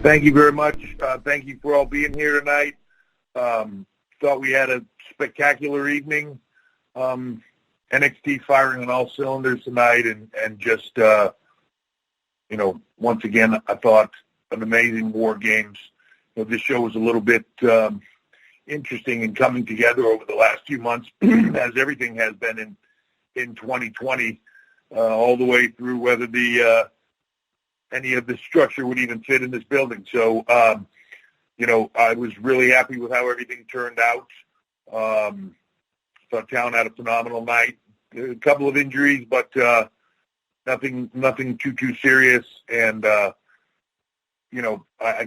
Thank you very much. Thank you for all being here tonight. Thought we had a spectacular evening. NXT firing on all cylinders tonight, and just, once again, I thought an amazing War Games. This show was a little bit interesting in coming together over the last few months, as everything has been in 2020, all the way through whether any of the structure would even fit in this building. So, I was really happy with how everything turned out. Thought Town had a phenomenal night. A couple of injuries, but nothing too serious. And I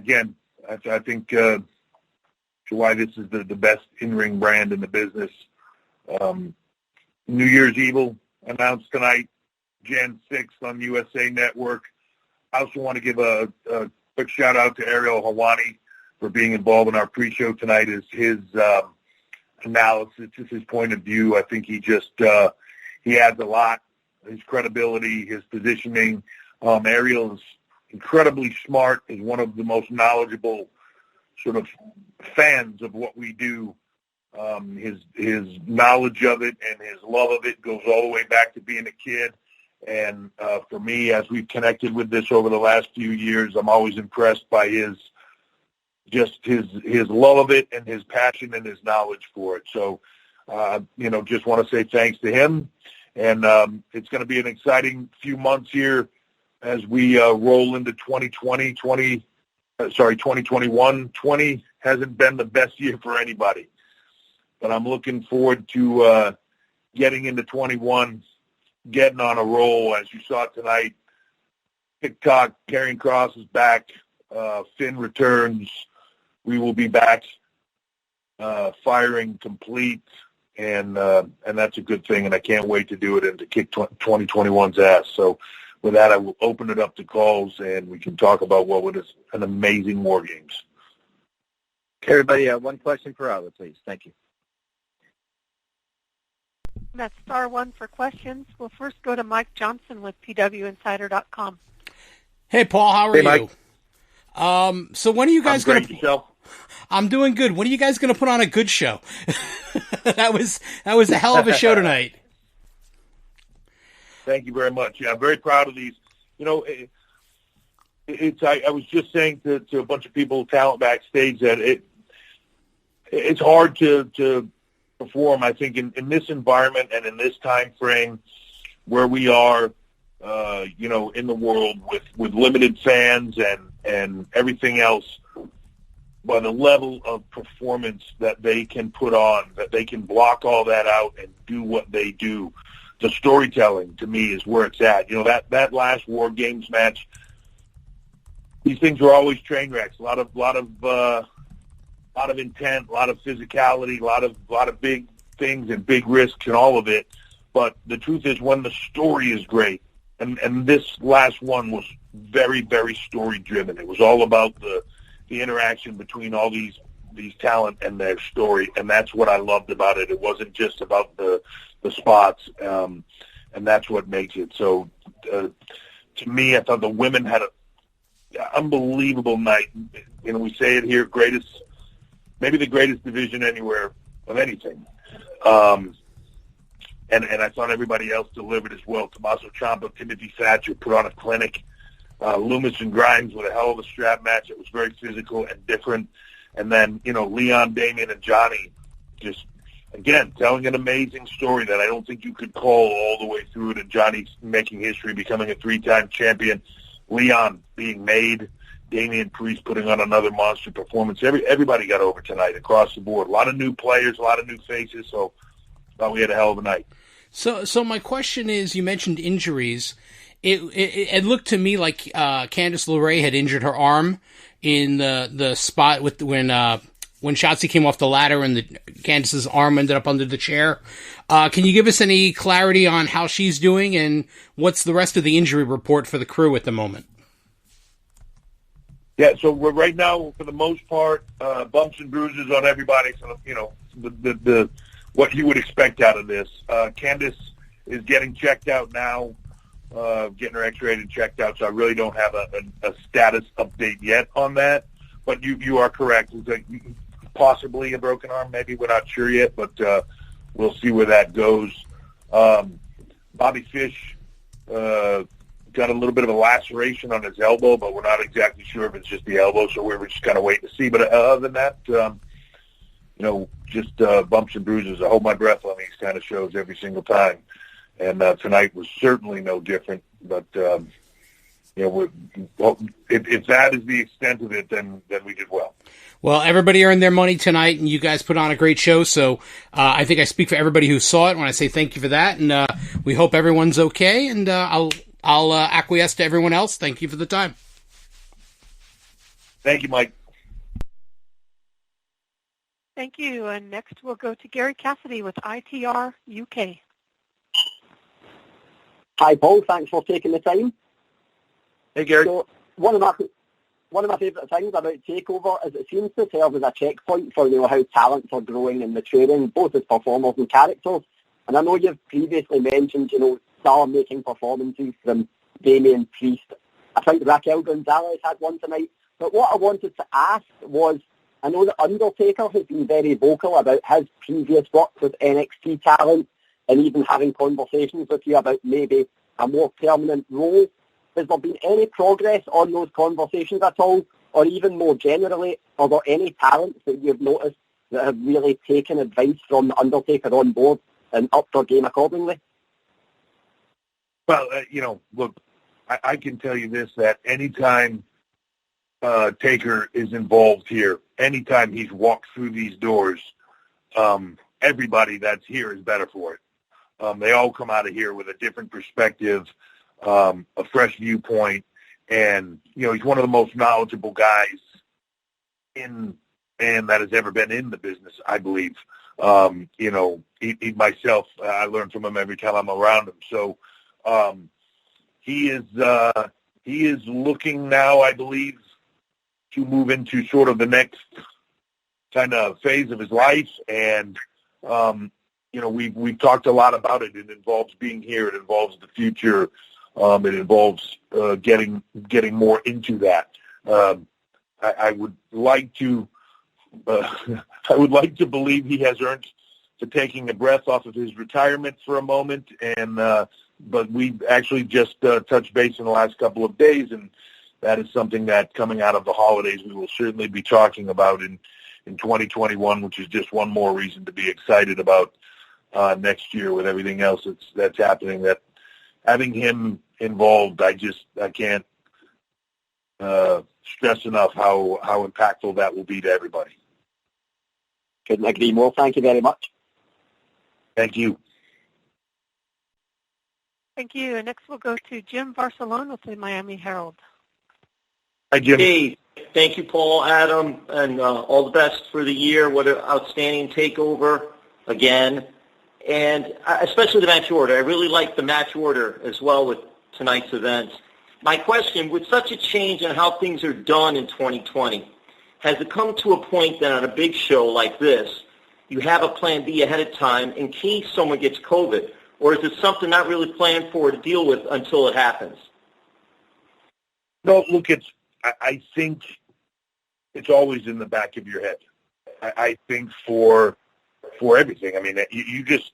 think why this is the best in-ring brand in the business. New Year's Evil announced tonight, Jan 6th on USA Network. I also want to give a quick shout-out to Ariel Helwani for being involved in our pre-show tonight. Is his analysis, just his point of view. I think he adds a lot. His credibility, his positioning. Ariel is incredibly smart, is one of the most knowledgeable sort of fans of what we do. His knowledge of it and his love of it goes all the way back to being a kid. And for me, as we've connected with this over the last few years, I'm always impressed by his love of it and his passion and his knowledge for it. So, just want to say thanks to him. And it's going to be an exciting few months here as we roll into 2021. 20 hasn't been the best year for anybody. But I'm looking forward to getting into 21, getting on a roll. As you saw tonight, TikTok, Karrion Kross is back. Finn returns. We will be back firing complete, and that's a good thing, and I can't wait to do it and to kick 2021's ass. So with that, I will open it up to calls, and we can talk about what was an amazing War Games. Everybody, one question per hour, please. Thank you. That's *1 for questions. We'll first go to Mike Johnson with PWInsider.com. Hey, Paul, how are you? Mike. So when are you guys going to? I'm doing good. When are you guys going to put on a good show? That was a hell of a show tonight. Thank you very much. Yeah, I'm very proud of these. I was just saying to a bunch of people, talent backstage, that it's hard to perform, I think, in this environment and in this time frame where we are, in the world with limited fans and everything else. By the level of performance that they can put on, that they can block all that out and do what they do. The storytelling, to me, is where it's at. That last War Games match, these things were always train wrecks. A lot of intent, a lot of physicality, a lot of big things and big risks and all of it. But the truth is, when the story is great, and this last one was very, very story-driven. It was all about the interaction between all these talent and their story, and that's what I loved about it. It wasn't just about the spots, and that's what makes it. So, to me, I thought the women had an unbelievable night. We say it here, maybe the greatest division anywhere of anything. And I thought everybody else delivered as well. Tommaso Ciampa, Timothy Thatcher put on a clinic. Loomis and Grimes with a hell of a strap match. It was very physical and different. And then, Leon, Damian, and Johnny just, again, telling an amazing story that I don't think you could call all the way through it. And Johnny making history, becoming a 3-time champion. Leon being made. Damian Priest putting on another monster performance. Everybody got over tonight across the board. A lot of new players, a lot of new faces. So I thought we had a hell of a night. So my question is, you mentioned injuries. It looked to me like Candice LeRae had injured her arm in the spot when Shotzi came off the ladder and Candice's arm ended up under the chair. Can you give us any clarity on how she's doing and what's the rest of the injury report for the crew at the moment? Yeah, so we're right now, for the most part, bumps and bruises on everybody. So, what you would expect out of this. Candice is getting checked out now. getting her x-rayed and checked out, so I really don't have a status update yet on that. But you are correct. It's like possibly a broken arm, maybe. We're not sure yet, but we'll see where that goes. Bobby Fish got a little bit of a laceration on his elbow, but we're not exactly sure if it's just the elbow, so we're just kind of waiting to see. But other than that, just bumps and bruises. I hold my breath on these kind of shows every single time. And tonight was certainly no different. But, if that is the extent of it, then we did well. Well, everybody earned their money tonight, and you guys put on a great show. So I think I speak for everybody who saw it when I say thank you for that. And we hope everyone's okay. And I'll acquiesce to everyone else. Thank you for the time. Thank you, Mike. Thank you. And next we'll go to Gary Cassidy with ITR UK. Hi, Paul. Thanks for taking the time. Hey, Gary. So one of my favourite things about TakeOver is it seems to serve as a checkpoint for how talents are growing and maturing, both as performers and characters. And I know you've previously mentioned, star-making performances from Damian Priest. I think Raquel Gonzalez had one tonight. But what I wanted to ask was, I know that Undertaker has been very vocal about his previous work with NXT talent and even having conversations with you about maybe a more permanent role. Has there been any progress on those conversations at all? Or even more generally, are there any talents that you've noticed that have really taken advice from the Undertaker on board and upped their game accordingly? Well, look, I can tell you this, that anytime Taker is involved here, anytime he's walked through these doors, everybody that's here is better for it. They all come out of here with a different perspective, a fresh viewpoint, and he's one of the most knowledgeable guys that has ever been in the business, I believe. He myself, I learn from him every time I'm around him. So he is looking now, I believe, to move into sort of the next kind of phase of his life, and we've talked a lot about it. It involves being here. It involves the future. It involves getting more into that. I would like to believe he has earned to taking a breath off of his retirement for a moment, and but we've actually just touched base in the last couple of days, and that is something that coming out of the holidays we will certainly be talking about in 2021, which is just one more reason to be excited about next year with everything else that's happening. That having him involved, I can't stress enough how impactful that will be to everybody. Couldn't agree more. Thank you very much. Thank you. Thank you. And next we'll go to Jim Barcelona with the Miami Herald. Hi, Jim. Hey, thank you, Paul, Adam, and all the best for the year. What an outstanding takeover again. And especially the match order. I really like the match order as well with tonight's events. My question, with such a change in how things are done in 2020, has it come to a point that on a big show like this, you have a plan B ahead of time in case someone gets COVID? Or is it something not really planned for to deal with until it happens? No, look, I think it's always in the back of your head. I think for everything. I mean, you just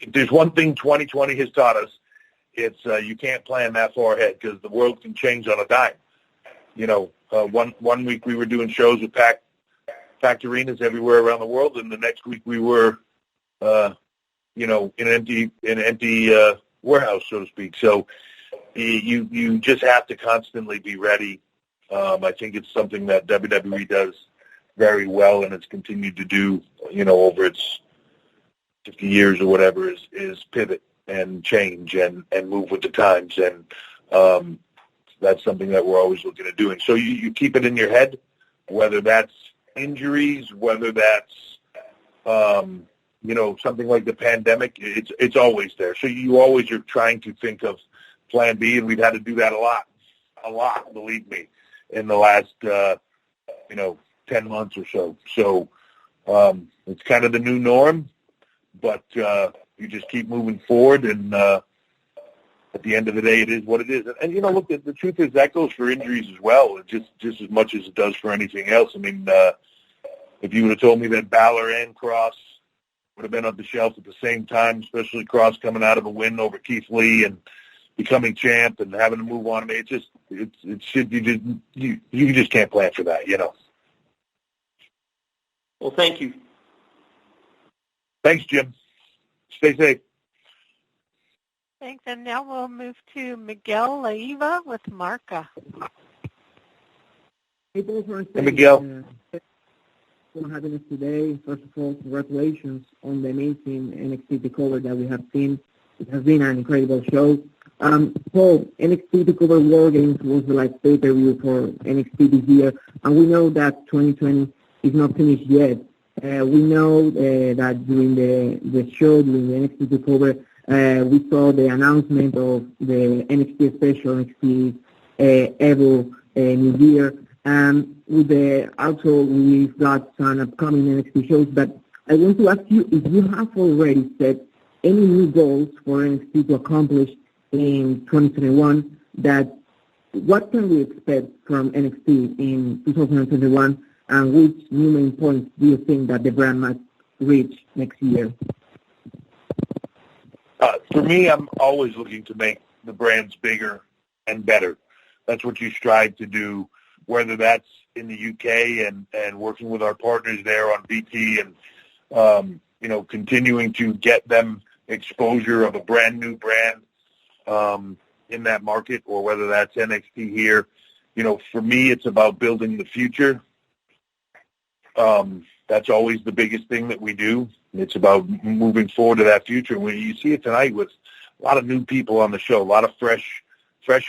there's one thing 2020 has taught us. It's you can't plan that far ahead because the world can change on a dime. One week we were doing shows with packed arenas everywhere around the world, and the next week we were, in an empty warehouse, so to speak. So you just have to constantly be ready. I think it's something that WWE does very well, and it's continued to do, over its 50 years or whatever, is pivot and change and move with the times. And that's something that we're always looking at doing. So you keep it in your head, whether that's injuries, whether that's, something like the pandemic, it's always there. So you always are trying to think of plan B, and we've had to do that a lot, believe me, in the last, 10 months or so. So it's kind of the new norm, but you just keep moving forward, and at the end of the day, it is what it is. And look, the truth is that goes for injuries as well, just as much as it does for anything else. I mean, if you would have told me that Balor and Cross would have been on the shelf at the same time, especially Cross coming out of a win over Keith Lee and becoming champ and having to move on, I mean, you just can't plan for that, Well, thank you. Thanks, Jim. Stay safe. Thanks. And now we'll move to Miguel Leiva with Marca. Hey, Miguel. For having us today. First of all, congratulations on the amazing NXT takeover that we have seen. It has been an incredible show. Paul, NXT takeover War Games was the last pay-per-view for NXT this year, and we know that 2020 is not finished yet. We know that during the show, during the NXT takeover, we saw the announcement of the NXT special, NXT Evo New Year. Also, we've got some upcoming NXT shows, but I want to ask you if you have already set any new goals for NXT to accomplish in 2021, what can we expect from NXT in 2021, and which new main points do you think that the brand must reach next year? For me, I'm always looking to make the brands bigger and better. That's what you strive to do, whether that's in the UK and working with our partners there on BT and, continuing to get them exposure of a brand new brand in that market, or whether that's NXT here. For me, it's about building the future. That's always the biggest thing that we do. It's about moving forward to that future. When you see it tonight with a lot of new people on the show, a lot of fresh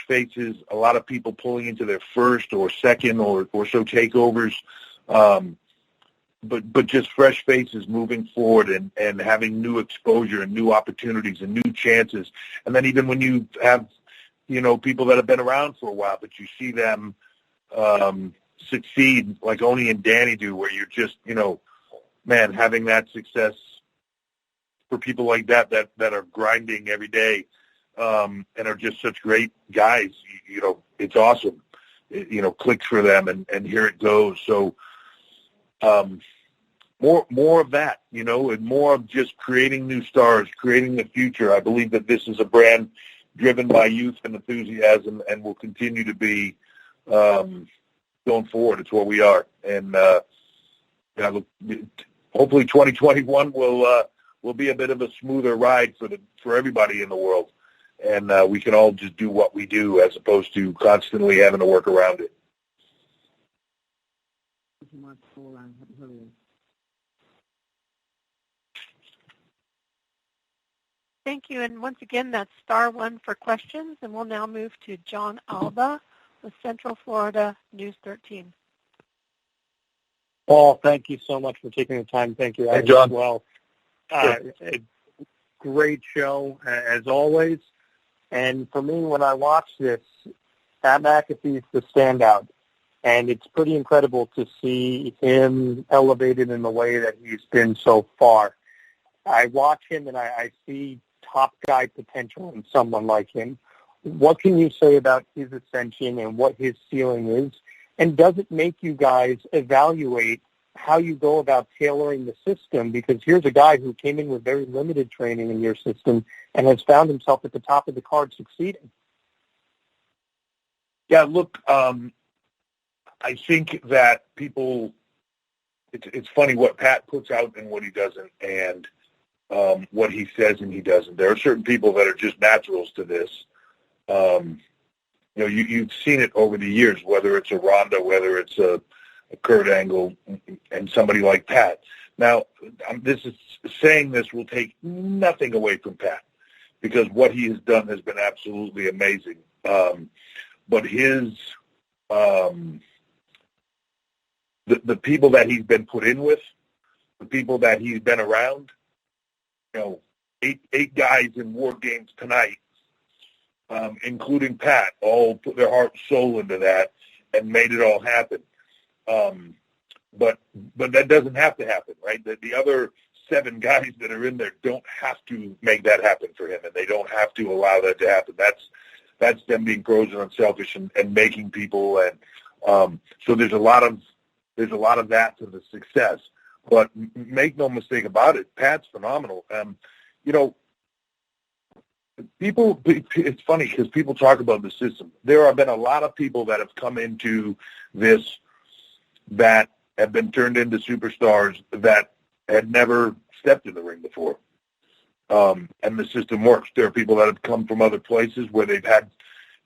faces, a lot of people pulling into their first or second or so takeovers, but just fresh faces moving forward and having new exposure and new opportunities and new chances. And then even when you have, people that have been around for a while, but you see them succeed like Oni and Danny do, where you're just, having that success for people like that are grinding every day and are just such great guys, it's awesome. It clicks for them, and here it goes. So more of that, and more of just creating new stars, creating the future. I believe that this is a brand driven by youth and enthusiasm, and will continue to be going forward. It's what we are, and hopefully 2021 will be a bit of a smoother ride for everybody in the world, and we can all just do what we do as opposed to constantly having to work around it. Thank you so much, Paul, and happy holidays. Thank you. And once again, that's *1 for questions. And we'll now move to John Alba with Central Florida News 13. Paul, thank you so much for taking the time. Thank you, hey, John. As well. A great show, as always. And for me, when I watch this, Pat McAfee's the standout. And it's pretty incredible to see him elevated in the way that he's been so far. I watch him and I see top guy potential in someone like him. What can you say about his ascension and what his ceiling is? And does it make you guys evaluate how you go about tailoring the system? Because here's a guy who came in with very limited training in your system and has found himself at the top of the card succeeding. Yeah, look, I think that people, it's funny what Pat puts out and what he doesn't, and what he says and he doesn't. There are certain people that are just naturals to this. You've seen it over the years, whether it's a Ronda, whether it's a Kurt Angle, and somebody like Pat. Now, saying this will take nothing away from Pat, because what he has done has been absolutely amazing. But his the people that he's been put in with, the people that he's been around, 8 guys in War Games tonight, including Pat, all put their heart and soul into that and made it all happen. But that doesn't have to happen, right? The other 7 guys that are in there don't have to make that happen for him, and they don't have to allow that to happen. That's them being pros and unselfish and making people, and so there's a lot of that to the success. But make no mistake about it, Pat's phenomenal. You know, it's funny because people talk about the system. There have been a lot of people that have come into this that have been turned into superstars that had never stepped in the ring before. And the system works. There are people that have come from other places where they've had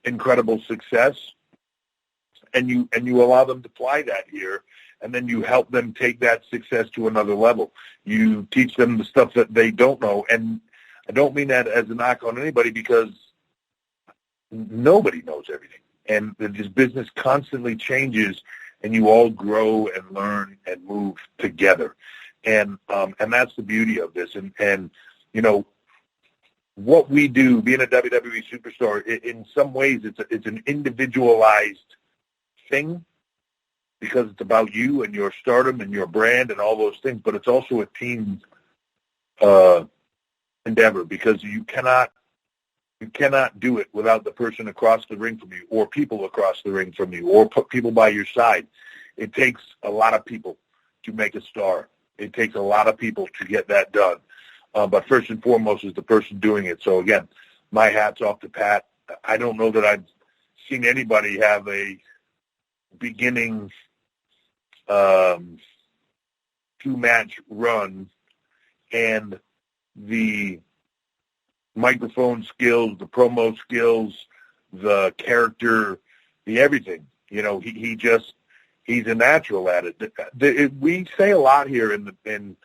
incredible success, and you allow them to apply that here, and then you help them take that success to another level. You teach them the stuff that they don't know, and I don't mean that as a knock on anybody, because nobody knows everything, and this business constantly changes, and you all grow and learn and move together, and that's the beauty of this. And you know, what we do, being a WWE superstar, in some ways it's an individualized thing, because it's about you and your stardom and your brand and all those things, but it's also a team endeavor, because you cannot do it without the person across the ring from you, or people across the ring from you, or people by your side. It takes a lot of people to make a star. It takes a lot of people to get that done. But first and foremost is the person doing it. So, again, my hat's off to Pat. I don't know that I've seen anybody have a beginning 2-match run and the microphone skills, the promo skills, the character, the everything. You know, he's a natural at it. We say a lot here in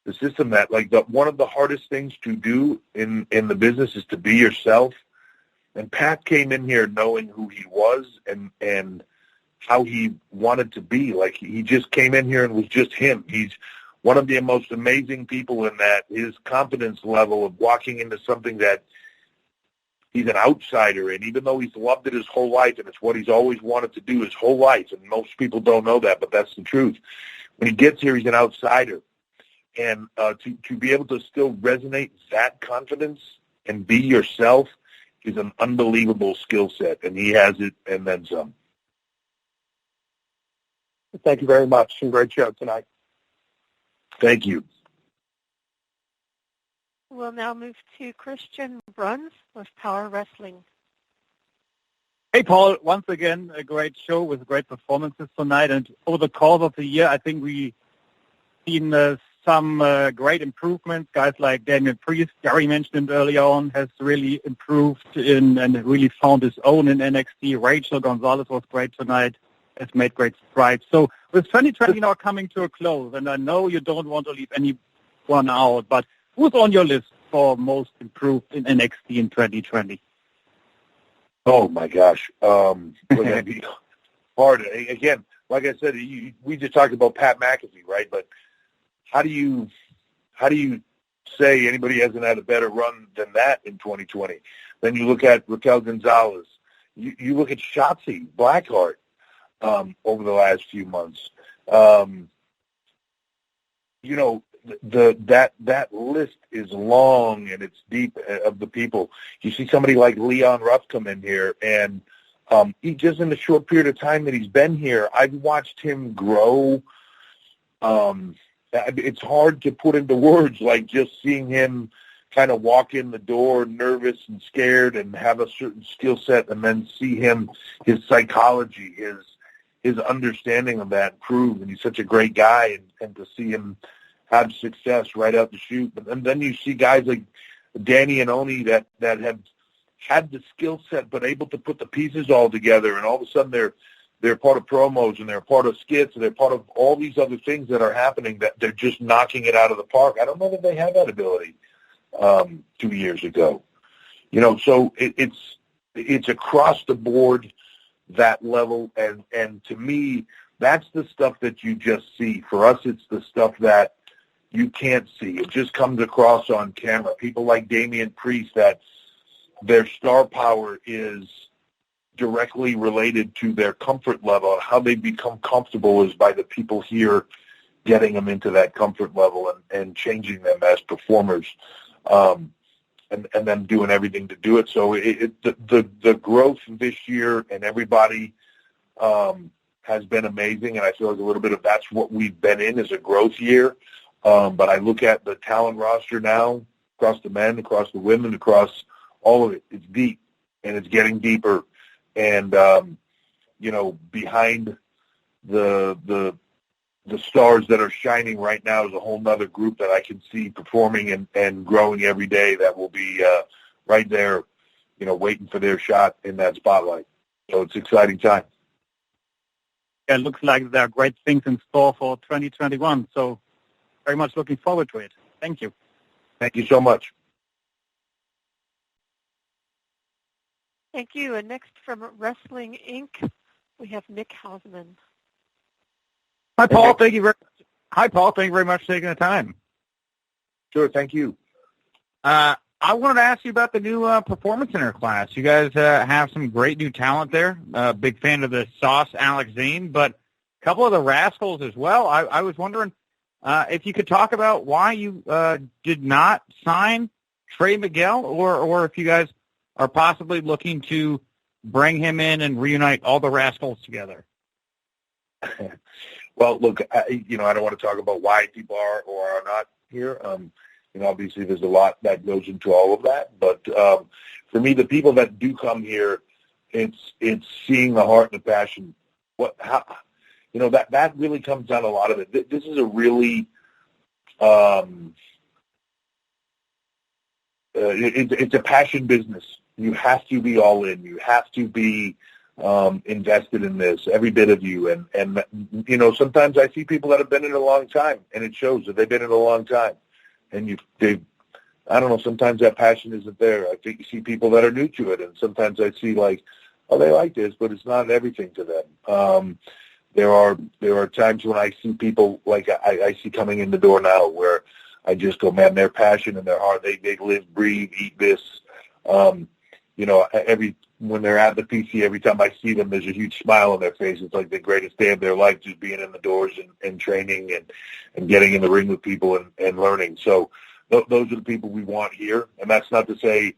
the system that, like, one of the hardest things to do in the business is to be yourself. And Pat came in here knowing who he was and how he wanted to be. Like, he just came in here and was just him. He's one of the most amazing people in that his confidence level of walking into something that he's an outsider in, even though he's loved it his whole life, and it's what he's always wanted to do his whole life. And most people don't know that, but that's the truth. When he gets here, he's an outsider. And to be able to still resonate that confidence and be yourself is an unbelievable skill set, and he has it and then some. Thank you very much, and great show tonight. Thank you. We'll now move to Christian Bruns with Power Wrestling. Hey, Paul, once again, a great show with great performances tonight. And over the course of the year, I think we've seen some great improvements. Guys like Damian Priest, Gary mentioned him earlier on, has really improved and really found his own in NXT. Rachel Gonzalez was great tonight, has made great strides. So with 2020 now coming to a close, and I know you don't want to leave anyone out, but who's on your list for most improved in NXT in 2020? Oh, my gosh. Would that be hard? Again, like I said, we just talked about Pat McAfee, right? But how do you say anybody hasn't had a better run than that in 2020? Then you look at Raquel Gonzalez. You look at Shotzi Blackheart over the last few months. You know, that list is long and it's deep of the people. You see somebody like Leon Ruff come in here, and he just in the short period of time that he's been here, I've watched him grow. It's hard to put into words, like just seeing him kind of walk in the door nervous and scared and have a certain skill set, and then see his psychology, his understanding of that improve. And he's such a great guy, and to see him have success right out the chute. And then you see guys like Danny and Oni that have had the skill set but able to put the pieces all together, and all of a sudden they're part of promos, and they're part of skits, and they're part of all these other things that are happening, that they're just knocking it out of the park. I don't know that they had that ability 2 years ago. You know, so it's across the board, that level, and to me, that's the stuff that you just see. For us, it's the stuff that you can't see. It just comes across on camera. People like Damian Priest, that their star power is directly related to their comfort level. How they become comfortable is by the people here getting them into that comfort level and changing them as performers, and then doing everything to do it. So the growth this year and everybody has been amazing, and I feel like a little bit of that's what we've been in is a growth year. But I look at the talent roster now, across the men, across the women, across all of it. It's deep, and it's getting deeper. And, behind the stars that are shining right now is a whole nother group that I can see performing and growing every day that will be right there, waiting for their shot in that spotlight. So it's an exciting time. Yeah, it looks like there are great things in store for 2021. So very much looking forward to it. Thank you. Thank you so much. Thank you. And next from Wrestling Inc., we have Nick Houseman. Hi, Paul. Thank you very much for taking the time. Sure. Thank you. I wanted to ask you about the new Performance Center class. You guys have some great new talent there. Big fan of the Sauce Alex Zane, but a couple of the Rascals as well. I was wondering if you could talk about why you did not sign Trey Miguel, or if you guys are possibly looking to bring him in and reunite all the Rascals together. Well, look, I don't want to talk about why people are or are not here. Obviously there's a lot that goes into all of that. But for me, the people that do come here, it's seeing the heart and the passion. That really comes down to a lot of it. This is a really it's a passion business. You have to be all in. You have to be invested in this, every bit of you. And sometimes I see people that have been in it a long time, and it shows that they've been in it a long time. And I don't know, sometimes that passion isn't there. I think you see people that are new to it, and sometimes I see like, oh, they like this, but it's not everything to them. There are times when I see people like I see coming in the door now where I just go, man, their passion and their heart, they live, breathe, eat this. When they're at the PC, every time I see them, there's a huge smile on their face. It's like the greatest day of their life, just being in the doors and training and getting in the ring with people and learning. So those are the people we want here. And that's not to say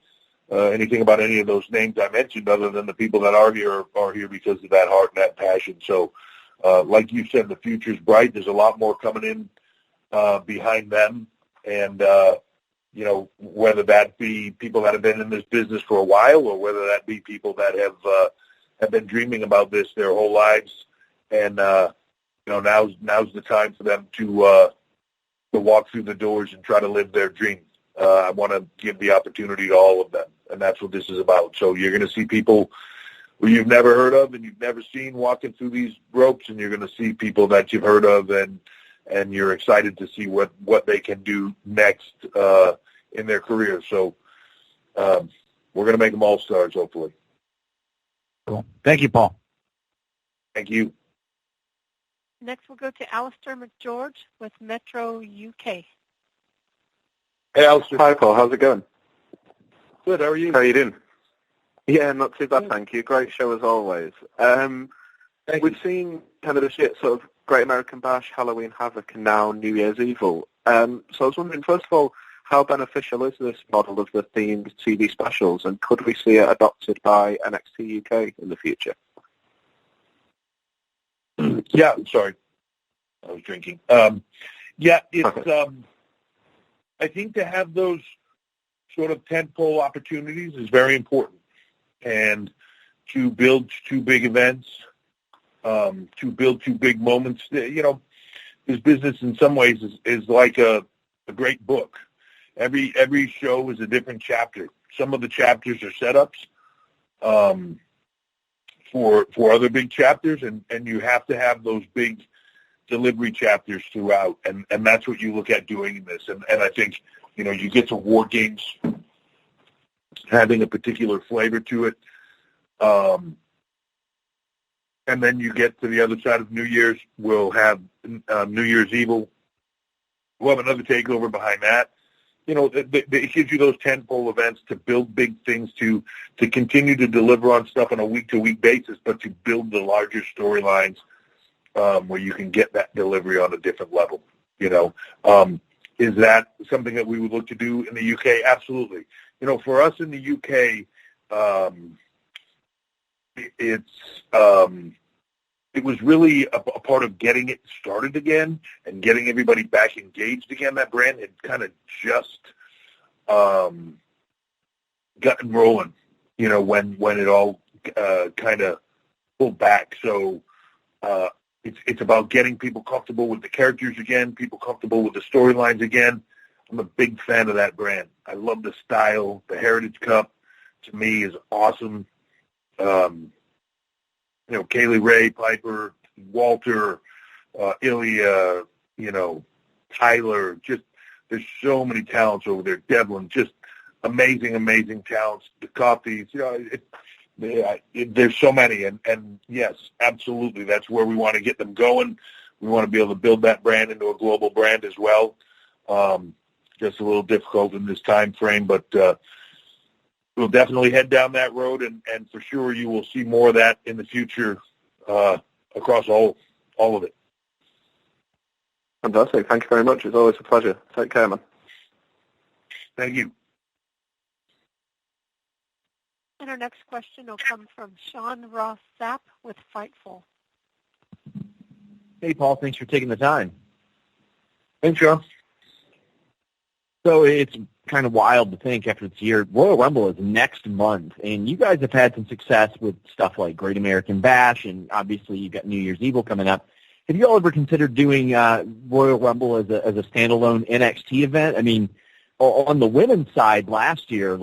anything about any of those names I mentioned, other than the people that are here because of that heart and that passion. So like you said, the future's bright. There's a lot more coming in behind them. And, whether that be people that have been in this business for a while, or whether that be people that have been dreaming about this their whole lives, and now's the time for them to walk through the doors and try to live their dreams. I want to give the opportunity to all of them, and that's what this is about. So you're going to see people who you've never heard of and you've never seen walking through these ropes, and you're going to see people that you've heard of and you're excited to see what they can do next in their career. So we're going to make them all stars, hopefully. Cool. Thank you, Paul. Thank you. Next, we'll go to Alistair McGeorge with Metro UK. Hey, Alistair. Hi, Paul. How's it going? Good. How are you? How are you doing? Yeah, not too bad, thank you. Great show as always. We've seen kind of the shit sort of Great American Bash, Halloween Havoc, and now New Year's Evil. So I was wondering, first of all, how beneficial is this model of the themed TV specials, and could we see it adopted by NXT UK in the future? Yeah, sorry. I was drinking. It's I think to have those sort of tentpole opportunities is very important, and to build two big events, to build two big moments. This business in some ways is like a great book. Every show is a different chapter. Some of the chapters are setups for other big chapters, and you have to have those big delivery chapters throughout, and that's what you look at doing in this. And I think, you get to War Games having a particular flavor to it, and then you get to the other side of New Year's, we'll have New Year's Evil. We'll have another takeover behind that. It gives you those tentpole events to build big things, to continue to deliver on stuff on a week-to-week basis, but to build the larger storylines where you can get that delivery on a different level. Is that something that we would look to do in the UK? Absolutely. For us in the UK, it was really a part of getting it started again and getting everybody back engaged again. That brand had kind of just gotten rolling, when it all kind of pulled back. So it's about getting people comfortable with the characters again, people comfortable with the storylines again. I'm a big fan of that brand. I love the style. The Heritage Cup, to me, is awesome. Kaylee Ray, Piper, Walter, Ilya, Tyler, just there's so many talents over there. Devlin, just amazing, amazing talents. The Coffees, there's so many. And yes, absolutely, that's where we want to get them going. We want to be able to build that brand into a global brand as well. Just a little difficult in this time frame, but we'll definitely head down that road, and for sure you will see more of that in the future across all of it. Fantastic. Thank you very much. It's always a pleasure. Take care, man. Thank you. And our next question will come from Sean Ross Sapp with Fightful. Hey, Paul. Thanks for taking the time. Thanks, Sean. So it's kind of wild to think after this year, Royal Rumble is next month, and you guys have had some success with stuff like Great American Bash, and obviously you've got New Year's Evil coming up. Have you all ever considered doing Royal Rumble as a standalone NXT event? I mean, on the women's side last year,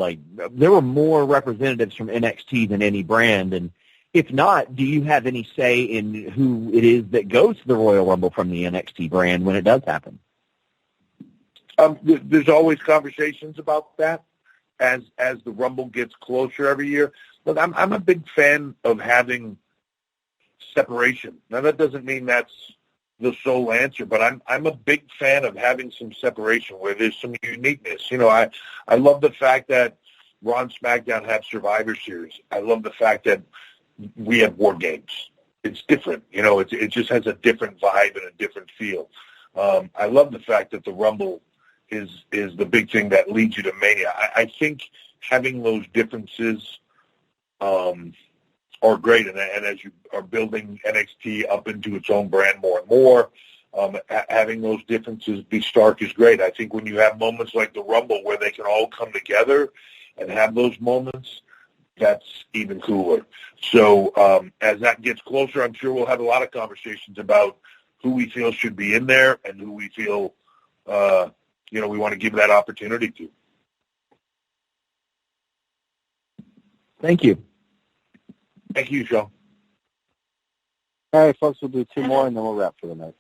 there were more representatives from NXT than any brand, and if not, do you have any say in who it is that goes to the Royal Rumble from the NXT brand when it does happen? There's always conversations about that as the Rumble gets closer every year. Look, I'm a big fan of having separation. Now, that doesn't mean that's the sole answer, but I'm a big fan of having some separation where there's some uniqueness. I love the fact that Raw and SmackDown have Survivor Series. I love the fact that we have War Games. It's different. It just has a different vibe and a different feel. I love the fact that the Rumble is the big thing that leads you to Mania. I think having those differences are great, and as you are building NXT up into its own brand more and more, having those differences be stark is great. I think when you have moments like the Rumble where they can all come together and have those moments, that's even cooler. So as that gets closer, I'm sure we'll have a lot of conversations about who we feel should be in there and who we feel we want to give that opportunity to. Thank you. Thank you, Sean. All right, folks, we'll do two more, and then we'll wrap for the night.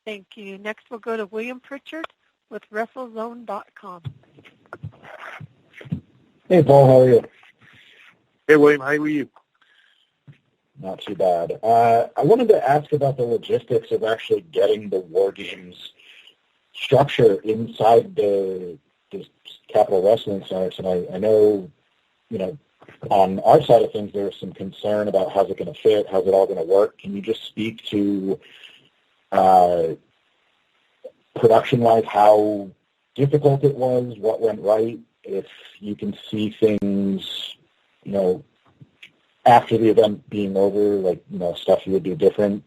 Thank you. Next, we'll go to William Pritchard with WrestleZone.com. Hey, Paul, how are you? Hey, William, how are you? Not too bad. I wanted to ask about the logistics of actually getting the War Games structure inside the Capitol Wrestling Center tonight. I know, on our side of things, there's some concern about how's it going to fit, how's it all going to work. Can you just speak to production-wise how difficult it was, what went right, if you can see things, after the event being over, stuff you would do different,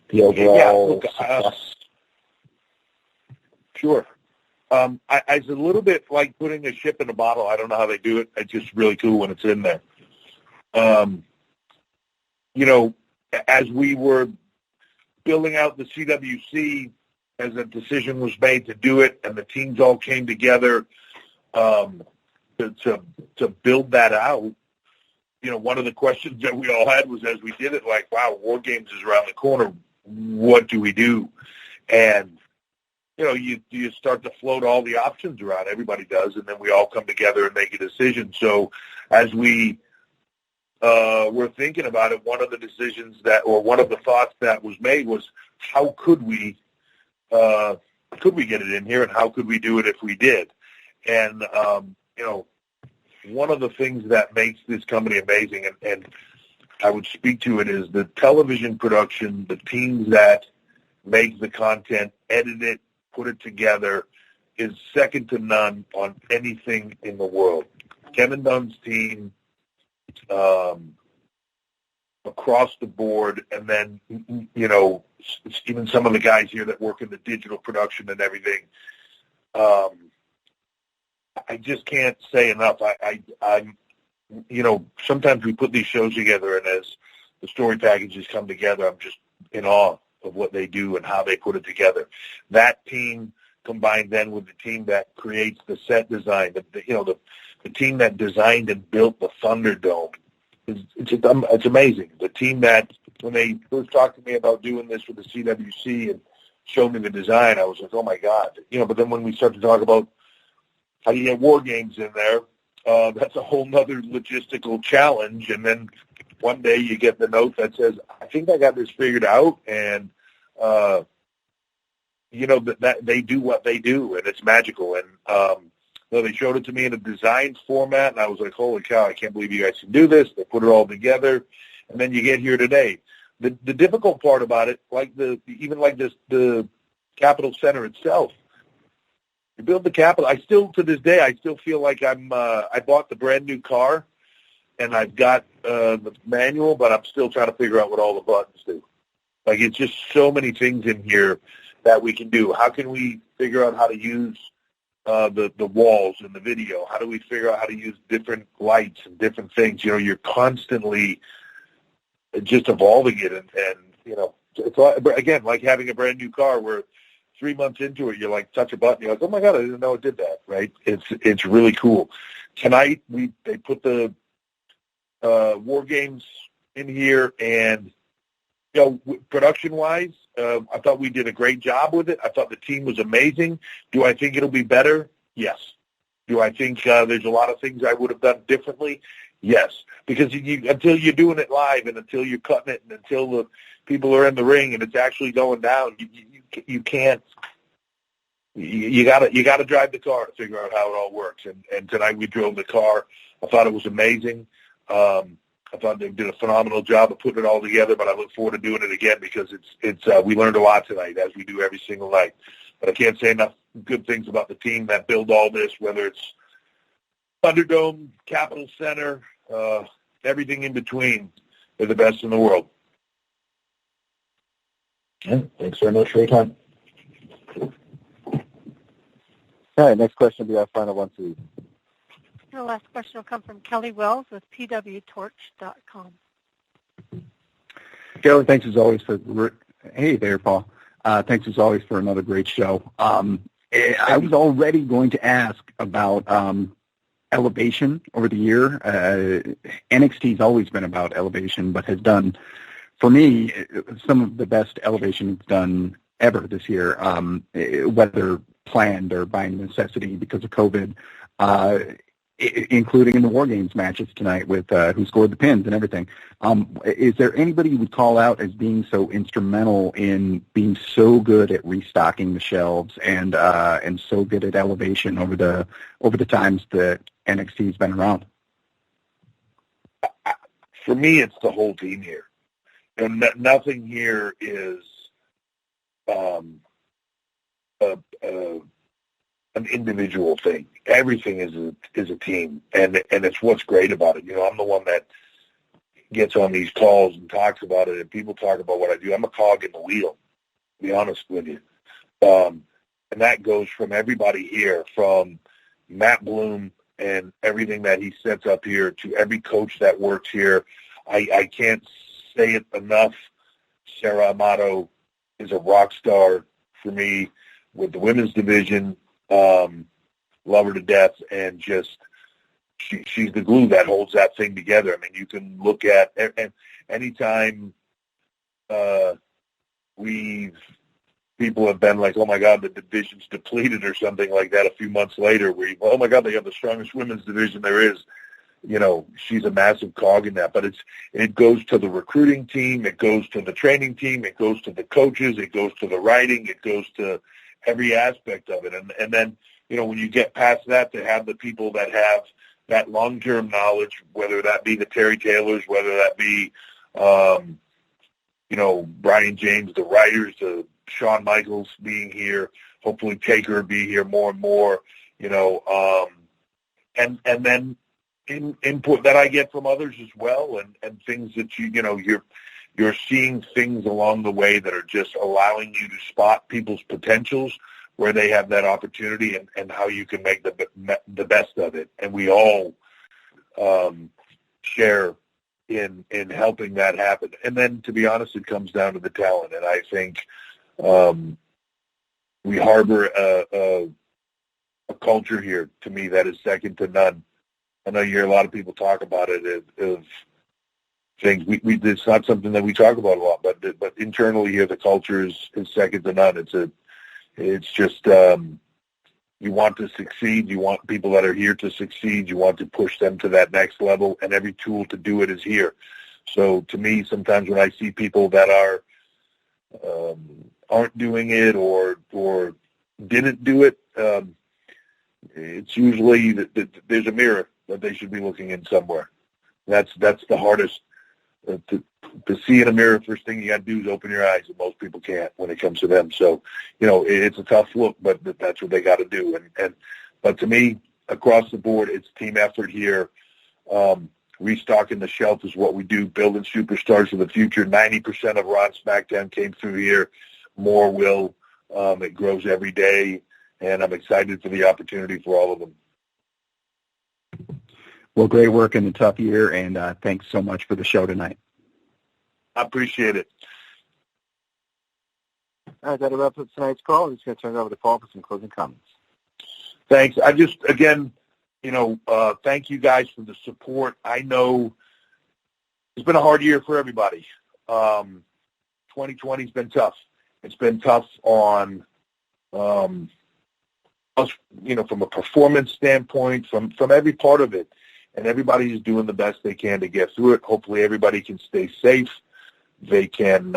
the overall success? Sure. It's a little bit like putting a ship in a bottle. I don't know how they do it. It's just really cool when it's in there. As we were building out the CWC, as a decision was made to do it, and the teams all came together to build that out, one of the questions that we all had was, as we did it, wow, War Games is around the corner. What do we do? And you start to float all the options around. Everybody does, and then we all come together and make a decision. So as we were thinking about it, one of the thoughts that was made was, how could we get it in here, and how could we do it if we did? And one of the things that makes this company amazing, and I would speak to it is the television production, the teams that make the content, edit it, put it together, is second to none on anything in the world. Kevin Dunn's team, across the board, and then, you know, even some of the guys here that work in the digital production and everything, I just can't say enough. I'm, you know, sometimes we put these shows together, and as the story packages come together, I'm just in awe of what they do and how they put it together. That team combined then with the team that creates the set design, the team that designed and built the Thunderdome, it's amazing. The team that, when they first talked to me about doing this with the CWC and showed me the design, I was like, oh my God. You know, but then when we start to talk about how do you get war games in there, that's a whole nother logistical challenge. And then one day you get the note that says, I think I got this figured out, and you know, that they do what they do, and it's magical. And so they showed it to me in a design format, and I was like, holy cow, I can't believe you guys can do this. They put it all together, and then you get here today. The difficult part about it, the Capitol Center itself, you build the Capitol. To this day, I still feel like I bought the brand new car, and I've got the manual, but I'm still trying to figure out what all the buttons do. Like, it's just so many things in here that we can do. How can we figure out how to use the walls in the video? How do we figure out how to use different lights and different things? You know, you're constantly just evolving it, and you know, it's again like having a brand new car where 3 months into it, you're like, touch a button, you're like, oh my God, I didn't know it did that, right? It's really cool. Tonight, they put the War Games in here, and, you know, production-wise, I thought we did a great job with it. I thought the team was amazing. Do I think it'll be better? Yes. Do I think there's a lot of things I would have done differently? Yes. Because until you're doing it live, and until you're cutting it, and until the people are in the ring and it's actually going down, you can't. You gotta drive the car to figure out how it all works. And tonight we drove the car. I thought it was amazing. I thought they did a phenomenal job of putting it all together, but I look forward to doing it again because we learned a lot tonight, as we do every single night. But I can't say enough good things about the team that build all this, whether it's Thunderdome, Capitol Center, everything in between. They're the best in the world. Yeah, thanks very much for your time. All right, next question will be our final one, please. The last question will come from Kelly Wells with pwtorch.com. Joe, thanks as always for. Hey there, Paul. Thanks as always for another great show. I was already going to ask about elevation over the year. NXT's always been about elevation, but has done, for me, some of the best elevation it's done ever this year, whether planned or by necessity because of COVID, including in the War Games matches tonight with who scored the pins and everything. Is there anybody you would call out as being so instrumental in being so good at restocking the shelves and so good at elevation over the times that NXT's been around? For me, it's the whole team here. And nothing here is an individual thing. Everything is a team, and it's what's great about it. You know, I'm the one that gets on these calls and talks about it, and people talk about what I do. I'm a cog in the wheel, to be honest with you. And that goes from everybody here, from Matt Bloom and everything that he sets up here to every coach that works here. I can't say it enough. Sarah Amato is a rock star for me with the women's division. Love her to death, and just she's the glue that holds that thing together. I mean, you can look at and anytime people have been like, oh my God, the division's depleted or something like that. A few months later, oh my God, they have the strongest women's division there is. You know, she's a massive cog in that. But it goes to the recruiting team, it goes to the training team, it goes to the coaches, it goes to the writing, it goes to every aspect of it. And then, you know, when you get past that, to have the people that have that long-term knowledge, whether that be the Terry Taylors, whether that be, Brian James, the writers, Shawn Michaels being here, hopefully Taker be here more and more, and then input that I get from others as well, and things that you're seeing things along the way that are just allowing you to spot people's potentials where they have that opportunity, and how you can make the best of it. And we all share in helping that happen. And then, to be honest, it comes down to the talent. And I think we harbor a culture here, to me, that is second to none. I know you hear a lot of people talk about it of things. It's not something that we talk about a lot, but internally here, the culture is second to none. It's just you want to succeed. You want people that are here to succeed. You want to push them to that next level, and every tool to do it is here. So to me, sometimes when I see people that aren't doing it or didn't do it, it's usually that there's a mirror that they should be looking in somewhere. That's the hardest to see in a mirror. First thing you got to do is open your eyes, and most people can't when it comes to them. So, it's a tough look, but that's what they got to do. But to me, across the board, it's team effort here. Restocking the shelf is what we do. Building superstars for the future. 90% of Raw and SmackDown came through here. More will. It grows every day, and I'm excited for the opportunity for all of them. Well, great work in a tough year, and thanks so much for the show tonight. I appreciate it. All right, that'll wrap up tonight's call. I'm just going to turn it over to Paul for some closing comments. Thanks. I just, again, thank you guys for the support. I know it's been a hard year for everybody. 2020's been tough. It's been tough on us, from a performance standpoint, from every part of it. And everybody is doing the best they can to get through it. Hopefully everybody can stay safe. They can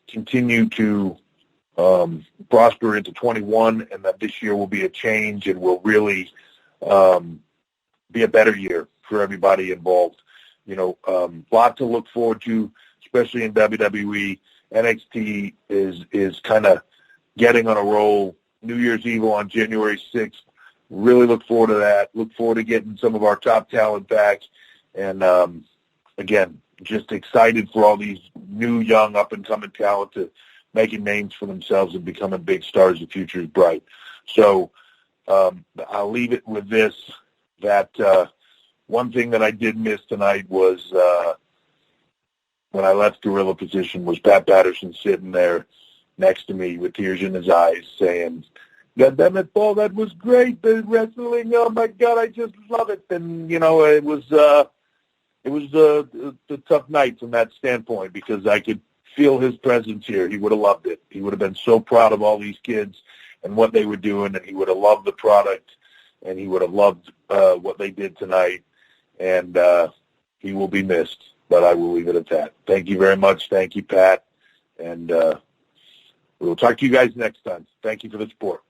continue to prosper into 21, and that this year will be a change and will really be a better year for everybody involved. Lot to look forward to, especially in WWE. NXT is kind of getting on a roll. New Year's Eve on January 6th. Really look forward to that. Look forward to getting some of our top talent back. And, again, just excited for all these new, young, up-and-coming talent to making names for themselves and becoming big stars. The future is bright. So I'll leave it with this, that one thing that I did miss tonight was when I left Gorilla Position was Pat Patterson sitting there next to me with tears in his eyes saying, "God damn it, Paul, that was great. The wrestling, oh my God, I just love it." And it was a tough night from that standpoint because I could feel his presence here. He would have loved it. He would have been so proud of all these kids and what they were doing, and he would have loved the product, and he would have loved what they did tonight. And he will be missed, but I will leave it at that. Thank you very much. Thank you, Pat, and we'll talk to you guys next time. Thank you for the support.